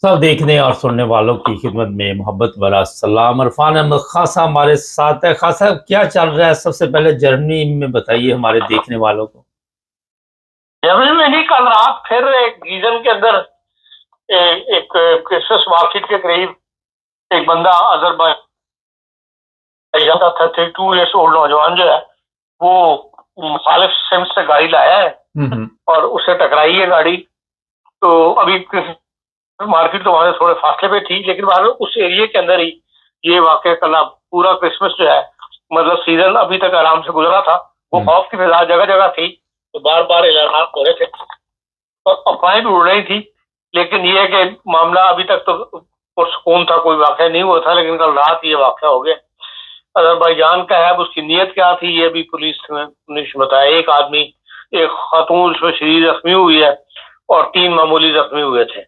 सब देखने और सुनने वालों की खिदमत में मोहब्बत वाला सलाम। इरफान अहमद खासा हमारे साथ है। खासा, क्या चल रहा है? सबसे पहले जर्मनी में बताइए हमारे देखने वालों को। जर्मनी में ही कल रात फिर एक गीजन के अंदर एक क्रिसमस मार्केट के करीब एक बंदा अजरबैजान का 32 ईयर्स ओल्ड नौजवान जो है वो मुखालिफ सिम्स से गाड़ी लाया है और उससे टकराई है गाड़ी। तो अभी मार्केट तो वहां से थोड़े फासले पे थी, लेकिन वहां उस एरिया के अंदर ही ये वाकया कल पूरा क्रिसमस जो है, मतलब सीजन अभी तक आराम से गुजरा था। वो खौफ की फिजा जगह जगह थी, तो बार बार ऐलान हो रहे थे और अफवाहें भी उड़ रही थी। लेकिन ये है कि मामला अभी तक तो सुकून था, कोई वाकया नहीं हुआ था, लेकिन कल रात ये वाकया हो गया। अजरबैजान का है, उसकी नीयत क्या थी ये भी पुलिस ने बताया। एक आदमी, एक खातून उसमें शरीर जख्मी हुई है और 3 मामूली जख्मी हुए थे।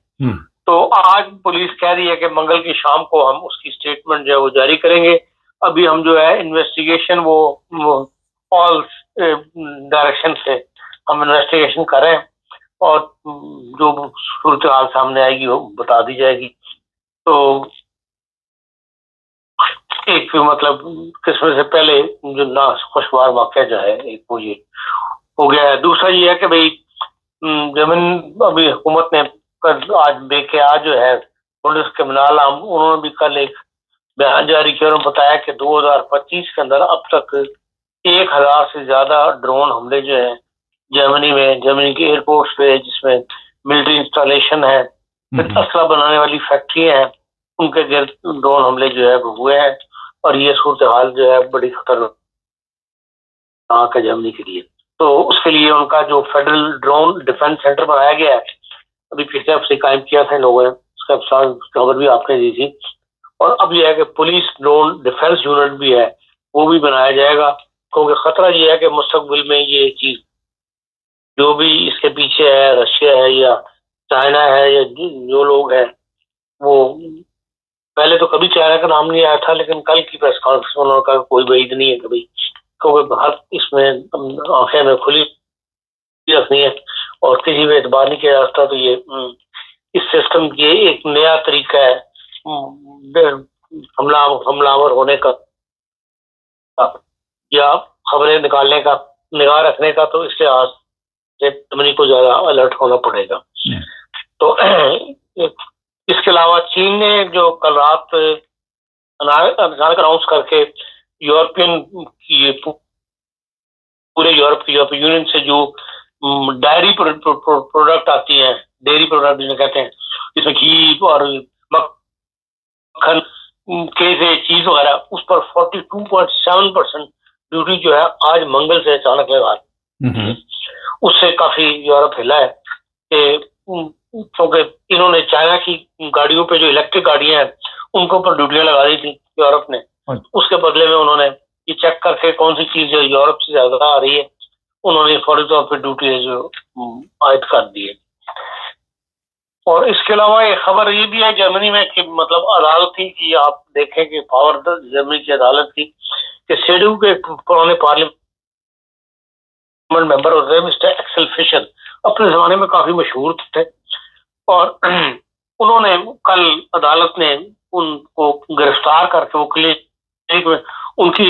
तो आज पुलिस कह रही है कि मंगल की शाम को हम उसकी स्टेटमेंट जो है वो जारी करेंगे। अभी हम जो है इन्वेस्टिगेशन वो ऑल डायरेक्शन से हम इन्वेस्टिगेशन करें और जो सूरत हाल सामने आएगी वो बता दी जाएगी। तो एक मतलब क्रिसमस से पहले जो ना खुशगवार वाकया जो है एक वो ये हो गया है। दूसरा ये है कि भाई जमीन अभी हुकूमत ने आज बेक़ियाद जो है बुंदेसकमिनाल उन्होंने भी कल एक बयान जारी किया और बताया कि 2025 के अंदर अब तक 1000 से ज्यादा ड्रोन हमले जो है जर्मनी के एयरपोर्ट्स पे, जिसमें मिलिट्री इंस्टॉलेशन है, असला बनाने वाली फैक्ट्रियां हैं, उनके गिर्द ड्रोन हमले जो है वो हुए हैं। और ये सूरत हाल जो है बड़ी खतरनाक है जर्मनी के लिए। तो उसके लिए उनका जो फेडरल ड्रोन डिफेंस सेंटर बनाया गया है, अभी पिछले हफ्ते कायम किया था लोगों ने, उसका खबर भी आपने दी थी। और अब यह है कि पुलिस ड्रोन डिफेंस यूनिट भी है, वो भी बनाया जाएगा, क्योंकि खतरा ये है कि मुस्तकबिल में ये चीज जो भी इसके पीछे है, रशिया है या चाइना है या जो लोग हैं, वो पहले तो कभी चाइना का नाम नहीं आया था, लेकिन कल की प्रेस कॉन्फ्रेंस में उन्होंने कहा कोई वईद नहीं है कभी, क्योंकि हर इसमें आंखें में खुली रखनी है और किसी भी एतबार नहीं किया जाता। तो ये इस सिस्टम की एक नया तरीका है हमलावर होने का या खबरें निकालने का, निगाह रखने का। तो इसके आज से जर्मनी को ज्यादा अलर्ट होना पड़ेगा। तो इसके अलावा चीन ने जो कल रात अनाउंस करके यूरोपियन पूरे यूरोप यूनियन से जो डायरी प्रोडक्ट आती हैं, डेयरी प्रोडक्ट जिन्हें कहते हैं, जिसमें घी और मक्खन के से चीज वगैरह, उस पर 42.7% ड्यूटी जो है आज मंगल से अचानक लगा। उससे काफी यूरोप हिला है कि क्योंकि इन्होंने चाइना की गाड़ियों पे जो इलेक्ट्रिक गाड़ियां हैं उनके ऊपर ड्यूटियां लगा दी थी यूरोप ने। उसके बदले में उन्होंने ये चेक करके कौन सी चीज जो यूरोप से ज्यादा आ रही है, उन्होंने फौरी तौर पर ड्यूटी जो आयद कर दी है। और इसके अलावा एक खबर ये भी है जर्मनी में कि मतलब अदालत थी कि आप देखें कि पावर जर्मनी की अदालत थी कि सीडीयू के पुराने पार्लियामेंट मेंबर होते हैं मिस्टर एक्सेल फिशर, अपने जमाने में काफी मशहूर थे और उन्होंने कल अदालत ने उनको गिरफ्तार करके वो क्लिनिक में उनकी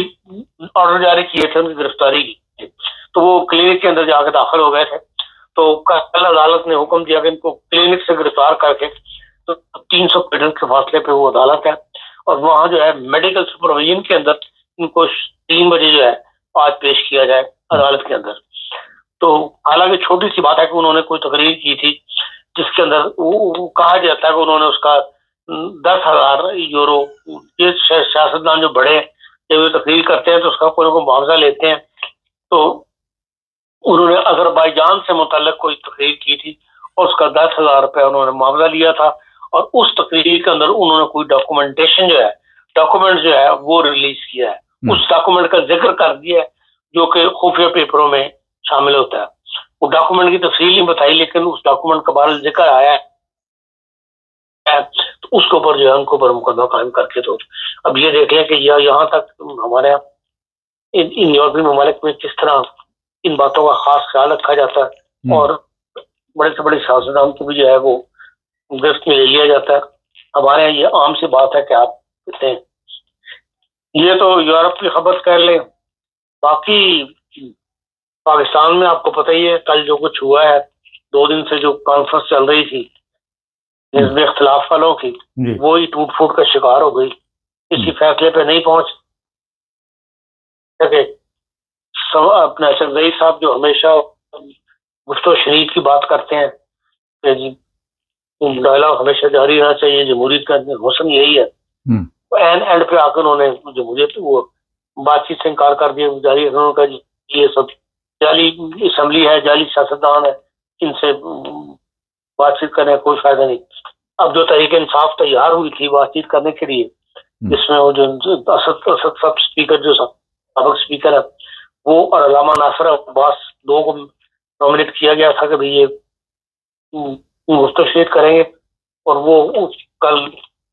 ऑर्डर जारी किए थे उनकी गिरफ्तारी की। तो वो क्लिनिक के अंदर जाकर दाखिल हो गए थे। तो कल अदालत ने हुक्म दिया कि इनको क्लिनिक से गिरफ्तार करके, तो 300 मीटर के फासले पे वो अदालत है और वहां जो है मेडिकल सुपरविजन के अंदर इनको 3 बजे जो है आज पेश किया जाए अदालत के अंदर। तो हालांकि छोटी सी बात है कि उन्होंने कोई तकरीर की थी जिसके अंदर वो कहा जाता है कि उन्होंने उसका 10,000 यूरो, ये सियासतदान जो बड़े जब ये तकरीर करते हैं तो उसका कोई ना कोई मुआवजा लेते हैं। तो उन्होंने अजरबैजान से मुतल्लिक कोई तकरीर की थी और उसका 10,000 रुपया उन्होंने मुआवजा लिया था। और उस तकरीर के अंदर उन्होंने कोई डॉक्यूमेंट जो है वो रिलीज किया है, उस डॉक्यूमेंट का जिक्र कर दिया है जो कि खुफिया पेपरों में शामिल होता है। वो डॉक्यूमेंट की तफसील नहीं बताई, लेकिन उस डॉक्यूमेंट का बारे जिक्र आया है, तो उसके ऊपर जो है उनको ऊपर मुकदमा कायम करके। तो अब ये देख लें कि यहाँ तक हमारे इन यूरोपीय ममालिक में किस तरह इन बातों का खास ख्याल रखा जाता है और बड़े से बड़े सियासतदान को भी जो है वो गिरफ्त में ले लिया जाता है। हमारे यहाँ ये आम सी बात है कि आप कहते हैं। ये तो यूरोप की खबर कर ले। बाकी पाकिस्तान में आपको पता ही है कल जो कुछ हुआ है, 2 दिन से जो कॉन्फ्रेंस चल रही थी हिज़्ब इख्तिलाफ वालों की, वो ही टूट फूट का शिकार हो गई। किसी फैसले पे नहीं पहुंच सके। अपने असद रईस साहब जो हमेशा गुफ्तो शरीफ की बात करते हैं कि जी डायलॉग हमेशा जारी रहना चाहिए, जमहूरियत का मौसम यही है, एंड एंड पे आकर उन्होंने जमहूरियत वो बातचीत से इनकार कर दिया, जारी उन्होंने कहा जी ये सब जाली असम्बली है, जाली सियासतदान है, इनसे बातचीत करने का कोई फायदा नहीं। अब जो तरीके इंसाफ तैयार हुई थी बातचीत करने के लिए, जिसमें वो जो असद सब स्पीकर जो सबक स्पीकर है वो और अल्लामा नासिर अब्बास 2 को नॉमिनेट किया गया था कि भाई ये मुस्तशरीद करेंगे, और वो कल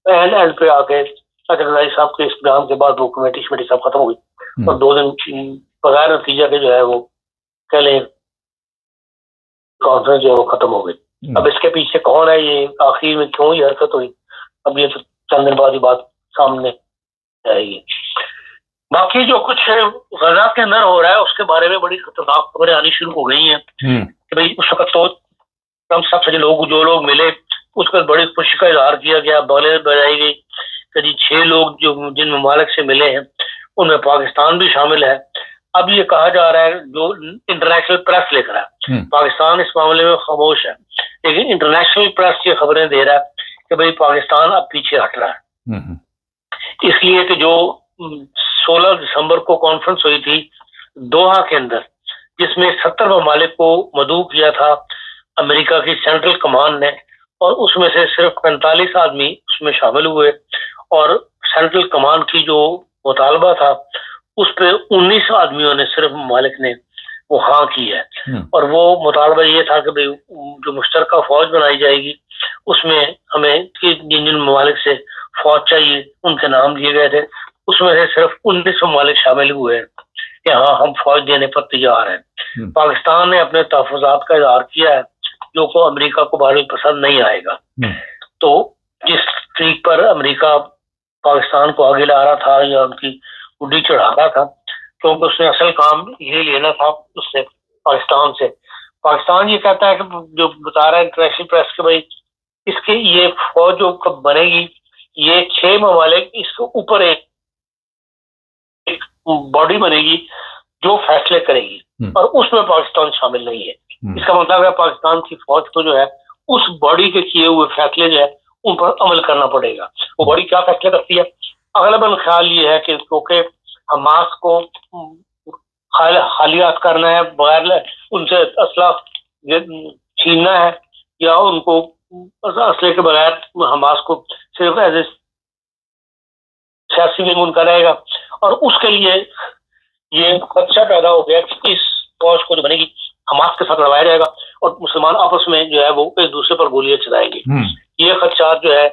एंड पे आके अजहर साहब के इस बयान के बाद वो कमेटी सब खत्म हो गई और 2 दिन बगैर नतीजा के जो है वो कह लें कॉन्फ्रेंस जो है वो खत्म हो गई। अब इसके पीछे कौन है, ये आखिर में क्यों ये हरकत हुई, अब ये तो चंद दिन बाद ही बात सामने आएगी। बाकी जो कुछ गजा के अंदर हो रहा है उसके बारे में बड़ी खतरनाक खबरें आनी शुरू हो गई हैं कि भाई उस वक्त तो कम से जो लोग मिले उस पर बड़ी खुशी का इजहार किया गया, बौले बजाई गई कि जी 6 लोग जो जिन ममालिक से मिले हैं उनमें पाकिस्तान भी शामिल है। अब ये कहा जा रहा है, जो इंटरनेशनल प्रेस लिख रहा है, पाकिस्तान इस मामले में खामोश है, लेकिन इंटरनेशनल प्रेस ये खबरें दे रहा है कि भाई पाकिस्तान अब पीछे हट रहा है। इसलिए कि जो 16 दिसंबर को कॉन्फ्रेंस हुई थी दोहा के अंदर, जिसमें 70 ममालिक को मदऊ किया था अमेरिका की सेंट्रल कमान ने, और उसमें से सिर्फ 45 आदमी उसमें शामिल हुए, और सेंट्रल कमान की जो मुतालबा था उस पे 19 आदमियों ने सिर्फ ममालिक ने वो हाँ की है। और वो मुतालबा ये था कि भाई जो मुश्तरका फौज बनाई जाएगी उसमें हमें जिन जिन ममालिक से फौज चाहिए उनके नाम दिए गए थे, उसमें से सिर्फ 19 ममालिक शामिल हुए कि हाँ हम फौज देने पर तैयार हैं। पाकिस्तान ने अपने तहफ़्फ़ुज़ात का इज़हार किया है जो को अमेरिका को बाहर पसंद नहीं आएगा। तो जिस तरीक पर अमेरिका पाकिस्तान को आगे ला रहा था या उनकी उड़ी चढ़ा रहा था, क्योंकि उसने असल काम ये लेना था उससे पाकिस्तान से। पाकिस्तान ये कहता है कि जो बता रहा है इंटरनेशनल प्रेस के भाई इसके ये फौज जो कब बनेगी, ये 6 ममालिक इसके ऊपर एक बॉडी बनेगी जो फैसले करेगी, और उसमें पाकिस्तान शामिल नहीं है। इसका मतलब है पाकिस्तान की फौज को जो है उस बॉडी के किए हुए फैसले जो है उन पर अमल करना पड़ेगा। वो बॉडी क्या फैसले करती है, अगलबन ख्याल ये है कि क्योंकि हमास को खालियात करना है, बगैर उनसे असला छीनना है, या उनको असले के बगैर हमास को सिर्फ एज ए सियासी विंग उनका रहेगा, और उसके लिए ये खदशा पैदा हो गया कि इस फौज को जो बनेगी हमास के साथ लड़ाया जाएगा और मुसलमान आपस में जो है वो एक दूसरे पर गोलियां चलाएंगे। ये खदशात जो है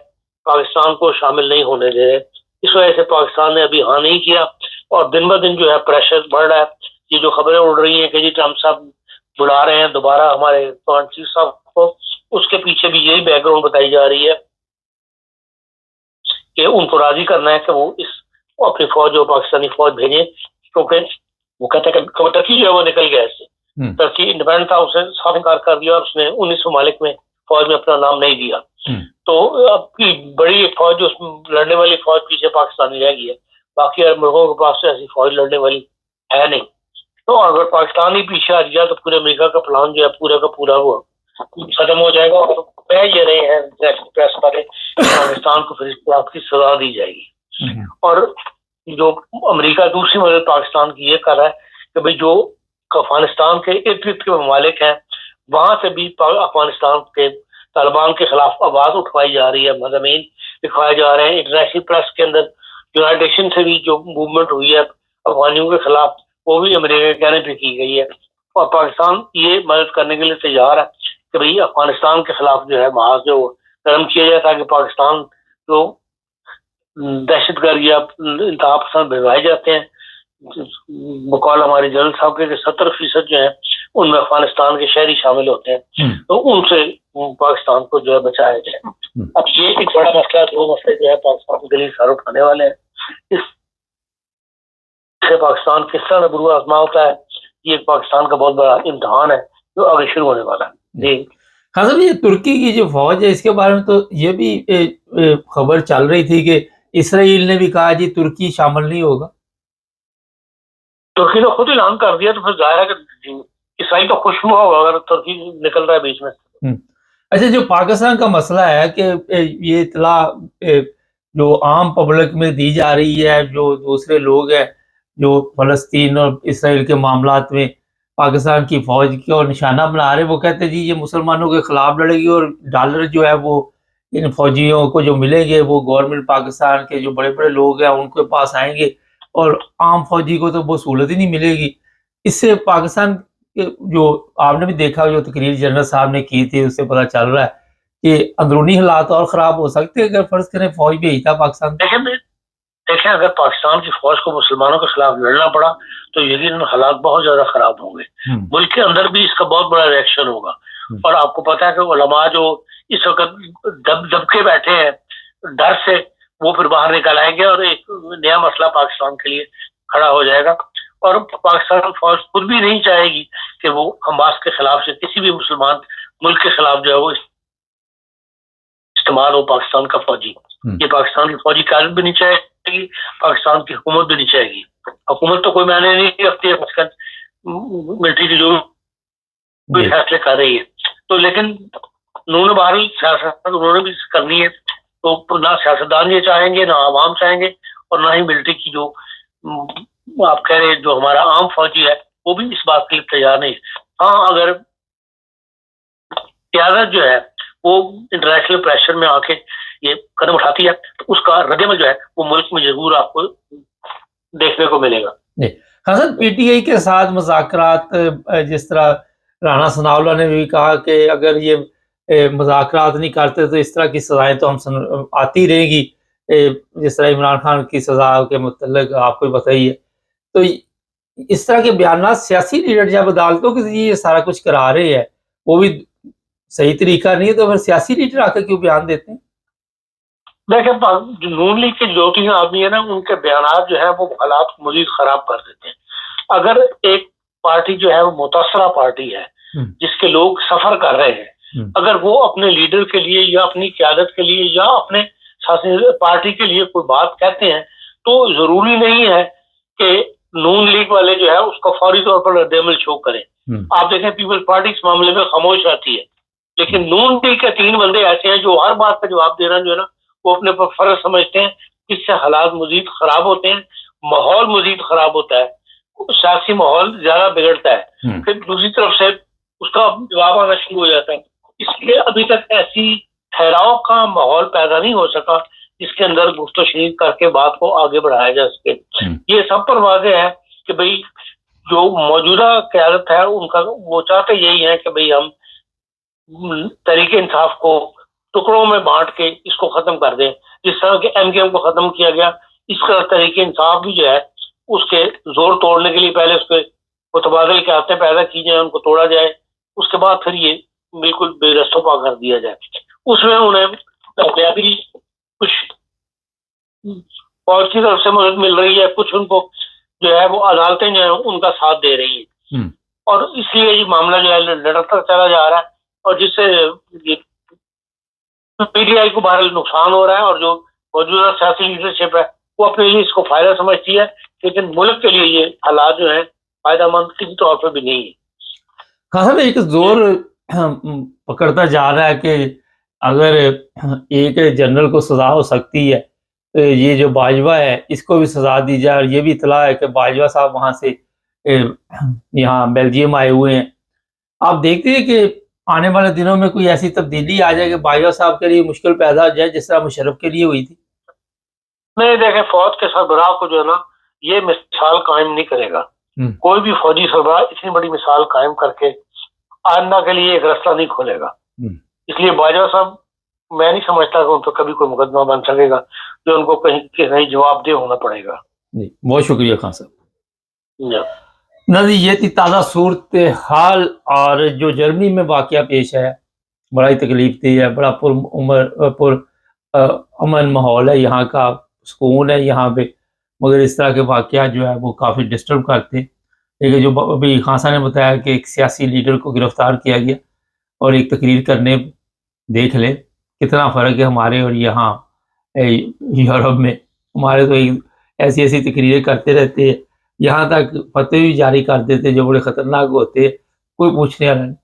पाकिस्तान को शामिल नहीं होने दे रहे। इस वजह से पाकिस्तान ने अभी हाँ नहीं किया, और दिन ब दिन जो है प्रेशर बढ़ रहा है। ये जो खबरें उड़ रही हैं कि जी ट्रम्प साहब बुला रहे हैं दोबारा हमारे फॉरेन चीफ साहब को, उसके पीछे भी यही बैकग्राउंड बताई जा रही है कि उनको राजी करना है कि वो अपनी फौज जो पाकिस्तानी फौज भेजें, क्योंकि वो कहते हैं कि टर्की जो है वो निकल गया इससे। टर्की इंडिपेंडेंट था, उसने साफ इनकार कर दिया और उसने 19 ममालिक में फौज में अपना नाम नहीं दिया। तो अब की बड़ी फौज जो लड़ने वाली फौज पीछे पाकिस्तानी रह गई है, बाकी अरब मुल्कों के पास ऐसी फौज लड़ने वाली है नहीं। तो अगर पाकिस्तान ही पीछे आ गया तो पूरे अमेरिका का प्लान जो है पूरा का पूरा वो खत्म हो जाएगा। और कह ये रहे हैं प्रेस वाले पाकिस्तान को फिर इस की सजा दी जाएगी। और जो अमेरिका दूसरी मदद पाकिस्तान की ये कर रहा है कि भाई जो अफगानिस्तान के इर्द गिर्द के ममालिक हैं वहां से भी अफगानिस्तान के तालिबान के खिलाफ आवाज उठवाई जा रही है, मज़ामीन लिखवाए जा रहे हैं। इंटरनेशनल प्रेस के अंदर यूनाइटेड नेशन से भी जो मूवमेंट हुई है अफगानियों के खिलाफ वो भी अमेरिका के कहने पे की गई है, और पाकिस्तान ये मदद करने के लिए तैयार है कि भाई अफगानिस्तान के खिलाफ जो है महाज जो गर्म किया जाए ताकि पाकिस्तान जो दहशतगर्द या इंतहा पसंद भिजवाए जाते हैं बकौल हमारे जनरल साहब के 70% जो है उनमें अफगानिस्तान के शहरी शामिल होते हैं, तो उनसे पाकिस्तान को जो है बचाया जाए। अब ये एक बड़ा मसला है, दो मसले जो है पाकिस्तान के लिए सारे उठाने वाले हैं। इससे पाकिस्तान किस तरह बुरू आजमा होता है, ये पाकिस्तान का बहुत बड़ा इम्तहान है जो आगे शुरू होने वाला है। जी हाँ साहब, ये तुर्की की जो फौज है इसके बारे में तो ये भी खबर चल रही थी कि इसराइल ने भी कहा जी तुर्की शामिल नहीं होगा। तुर्की ने खुद ऐलान कर दिया, तो फिर जाहिर है कि इसराइल तो खुश हुआ होगा अगर तुर्की निकल रहा है बीच में। अच्छा, जो पाकिस्तान का मसला है कि ये इतला जो आम पब्लिक में दी जा रही है, जो दूसरे लोग हैं जो फलस्तीन और इसराइल के मामलात में पाकिस्तान की फौज को निशाना बना रहे, वो कहते हैं जी ये मुसलमानों के खिलाफ लड़ेगी और डॉलर जो है वो इन फौजियों को जो मिलेंगे वो गवर्नमेंट पाकिस्तान के जो बड़े बड़े लोग हैं उनके पास आएंगे और आम फौजी को तो वो सहूलत ही नहीं मिलेगी। इससे पाकिस्तान जो आपने भी देखा, जो तकरीर जनरल साहब ने की थी, उससे पता चल रहा है कि अंदरूनी हालात और खराब हो सकते हैं अगर फर्ज करें फौज भेजता पाकिस्तान। देखें अगर पाकिस्तान की फौज को मुसलमानों के खिलाफ लड़ना पड़ा तो यकीन हालात बहुत ज्यादा खराब होंगे। मुल्क के अंदर भी इसका बहुत बड़ा रिएक्शन होगा। और आपको पता है कि उलमा जो इस वक्त दब के बैठे हैं डर से, वो फिर बाहर निकल आएंगे और एक नया मसला पाकिस्तान के लिए खड़ा हो जाएगा। और पाकिस्तान फौज खुद भी नहीं चाहेगी कि वो हमास के खिलाफ से किसी भी मुसलमान मुल्क के खिलाफ जो है वो इस्तेमाल हो पाकिस्तान का फौजी। ये पाकिस्तान की फौजी कायदत भी नहीं चाहेगी, पाकिस्तान की हुकूमत भी नहीं चाहेगी। हुकूमत तो कोई मायने नहीं रखती है, मिलिट्री की जो फैसले कर रही है। तो लेकिन उन्होंने बाहरी सियासत उन्होंने भी करनी है, तो ना सियासतदान ये चाहेंगे, ना आवाम चाहेंगे, और ना ही मिलिट्री की जो आप कह रहे हैं जो हमारा आम फौजी है वो भी इस बात के लिए तैयार नहीं। हाँ, अगर क्यादत जो है वो इंटरनेशनल प्रेशर में आके ये कदम उठाती है तो उसका रद्दअमल जो है वो मुल्क में जरूर आपको देखने को मिलेगा। हाँ सर, पीटीआई के साथ मुज़ाकरात, जिस तरह राना सनाउल्लाह ने भी कहा कि अगर ये मुज़ाकरात नहीं करते तो इस तरह की सजाएं तो हम आती रहेंगी, जिस तरह इमरान खान की सजा के मुतल्लिक आपको बताइए। तो इस तरह के बयान सियासी लीडर जब अदालतों के जरिए ये सारा कुछ करा रहे हैं, वो भी सही तरीका नहीं है, तो फिर सियासी लीडर आकर क्यों बयान देते हैं? देखिए, जो नून लीग के जो 3 आदमी है ना, उनके बयान जो है वो हालात को मजीद खराब कर देते हैं। अगर एक पार्टी जो है वो मुतासरा पार्टी है जिसके लोग सफर कर रहे हैं, अगर वो अपने लीडर के लिए या अपनी क्यादत के लिए या अपने पार्टी के लिए कोई बात कहते हैं तो जरूरी नहीं है कि नून लीग वाले जो है उसका फौरी तौर पर रद्दअमल शो करें। आप देखें पीपल्स पार्टी इस मामले में खामोश रहती है, लेकिन नून लीग के 3 बंदे ऐसे हैं जो हर बात का जवाब देना जो है ना वो अपने पर फर्ज समझते हैं। इससे हालात मजीद खराब होते हैं, माहौल मजीद खराब होता है, सियासी माहौल ज्यादा बिगड़ता है, फिर दूसरी तरफ से उसका जवाब आना शुरू हो जाता है। इसलिए अभी तक ऐसी ठहराव का माहौल पैदा नहीं हो सका जिसके अंदर गुफ्तो शरीक करके बात को आगे बढ़ाया जा सके। ये सब पर वाज़ेह है कि भाई जो मौजूदा क़यादत है उनका वो चाहते यही है कि भाई हम तरीके इंसाफ को टुकड़ों में बांट के इसको खत्म कर दें। जिस तरह के एमकेएम को खत्म किया गया, इस तरह तरीके इंसाफ भी जो है उसके जोर तोड़ने के लिए पहले उसके मुतबादिल के आते पैदा की जाए, उनको तोड़ा जाए, उसके बाद फिर ये बिल्कुल बेरस्तोपा कर दिया जाए। उसमें उन्हें भी कुछ फौज की तरफ से मदद मिल रही है, कुछ उनको जो है वो अदालतें जो है उनका साथ दे रही है, और इसलिए ये मामला जो है लड़ता चला जा रहा है, और जिससे पीटीआई को बहरहाल नुकसान हो रहा है। और जो मौजूदा सियासी लीडरशिप है वो अपने लिए इसको फायदा समझती है, लेकिन मुल्क के लिए ये हालात जो है फायदेमंद किसी तौर पर भी नहीं है। खासा एक जोर पकड़ता जा रहा है कि अगर एक जनरल को सजा हो सकती है तो ये जो बाजवा है इसको भी सजा दी जाए। और ये भी इतला है कि बाजवा साहब वहाँ से यहाँ बेल्जियम आए हुए हैं। आप देखते हैं कि आने वाले दिनों में कोई ऐसी तब्दीली आ जाए कि बाजवा साहब के लिए मुश्किल पैदा हो जाए जिस तरह मुशर्रफ के लिए हुई थी? नहीं, देखें फौज के सरबराह को जो है ना ये मिसाल कायम नहीं करेगा। कोई भी फौजी सरबराह इतनी बड़ी मिसाल कायम करके आइंदा के लिए एक रास्ता नहीं खोलेगा। इसलिए बाजवा साहब मैं नहीं समझता कि उन पर कभी कोई मुकदमा बन सकेगा जो उनको कहीं के कहीं जवाबदेह होना पड़ेगा। बहुत शुक्रिया खान साहब। नाज़रीन, ये थी ताज़ा सूरत हाल और जो जर्मनी में वाक़या पेश है, बड़ा ही तकलीफ दी है, बड़ा अमन माहौल है यहाँ का, सुकून है यहाँ पे, मगर इस तरह के वाक़या जो है वो काफ़ी डिस्टर्ब करते हैं। लेकिन जो अभी खान साहब ने बताया कि एक सियासी लीडर को गिरफ़्तार किया गया और एक तकरीर करने, देख लें कितना फ़र्क है हमारे और यहाँ यूरोप में। हमारे तो एक ऐसी-ऐसी तकरीरें करते रहते हैं, यहाँ तक फ़तवे भी जारी कर देते हैं जो बड़े ख़तरनाक होते हैं, कोई पूछने वाला नहीं।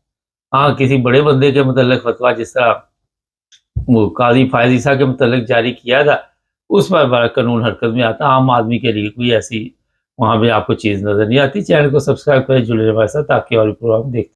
हाँ, किसी बड़े बंदे के मतलब फ़तवा जिस तरह वो काज़ी फ़ायज़ ईसा के मतलब जारी किया था, उस पर बड़ा कानून हरकत में आता। आम आदमी के लिए कोई ऐसी वहाँ पे आपको चीज़ नज़र नहीं आती। चैनल को सब्सक्राइब करें, जुड़े रहें हमारे साथ ताकि और भी प्रोग्राम देख